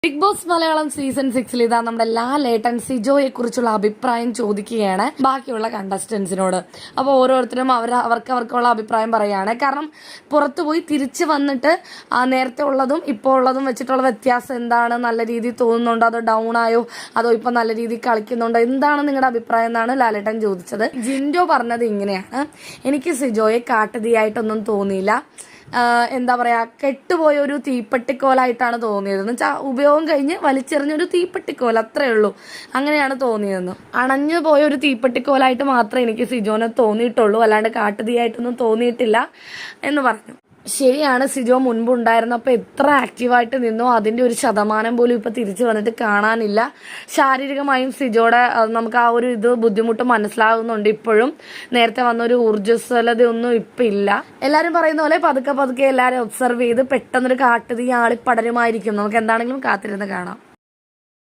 Big boss Malayalam season 6 ഇതാ നമ്മുടെ ലാലേട്ടൻ സിജോയെ കുറിച്ചുള്ള അഭിപ്രായം ചോദിക്കുകയാണ് ബാക്കിയുള്ള കണ്ടസ്റ്റൻസിനോട്. അപ്പോൾ ഓരോരുത്തരും അവർക്കുള്ള അഭിപ്രായം പറയുകയാണ്. കാരണം പുറത്തുപോയി തിരിച്ചു വന്നിട്ട് നേരത്തെ ഉള്ളതും ഇപ്പോൾ ഉള്ളതും വെച്ചിട്ടുള്ള വ്യത്യാസം എന്താണ്, നല്ല രീതിയിൽ തോന്നുന്നുണ്ടോ, അതോ ഡൗൺ ആയോ, അതോ ഇപ്പൊ നല്ല രീതിയിൽ കളിക്കുന്നുണ്ടോ, എന്താണ് നിങ്ങളുടെ അഭിപ്രായം എന്നാണ് ലാലേട്ടൻ ചോദിച്ചത്. ജിൻഡോ പറഞ്ഞത് ഇങ്ങനെയാണ്: എനിക്ക് സിജോയെ കാട്ടുതീയായിട്ടൊന്നും തോന്നിയില്ല, എന്താ പറയാ, കെട്ടുപോയ ഒരു തീപ്പെട്ടിക്കോലായിട്ടാണ് തോന്നിയത്. എന്ന് വെച്ചാൽ ഉപയോഗം കഴിഞ്ഞ് വലിച്ചെറിഞ്ഞൊരു തീപ്പെട്ടിക്കോൽ, അത്രേ ഉള്ളൂ, അങ്ങനെയാണ് തോന്നിയതെന്ന്. അണഞ്ഞു പോയ ഒരു തീപ്പെട്ടിക്കോലായിട്ട് മാത്രമേ എനിക്ക് സിജോനെ തോന്നിയിട്ടുള്ളൂ, അല്ലാണ്ട് കാട്ടുതീയായിട്ടൊന്നും തോന്നിയിട്ടില്ല എന്ന് പറഞ്ഞു. ശരിയാണ്, സിജോ മുൻപുണ്ടായിരുന്നപ്പോൾ എത്ര ആക്റ്റീവായിട്ട് നിന്നോ അതിന്റെ ഒരു ശതമാനം പോലും ഇപ്പൊ തിരിച്ചു വന്നിട്ട് കാണാനില്ല. ശാരീരികമായും സിജോയുടെ നമുക്ക് ആ ഒരു ബുദ്ധിമുട്ട് മനസ്സിലാകുന്നുണ്ട്. ഇപ്പോഴും നേരത്തെ വന്ന ഒരു ഊർജ്ജസ്വലതയൊന്നും ഇപ്പൊ ഇല്ല. എല്ലാരും പറയുന്ന പോലെ പതുക്കെ പതുക്കെ എല്ലാരും ഒബ്സർവ് ചെയ്ത് പെട്ടെന്നൊരു കാട്ടുതീ ആളിപ്പടരുമായിരിക്കും. നമുക്ക് എന്താണെങ്കിലും കാത്തിരുന്ന് കാണാം.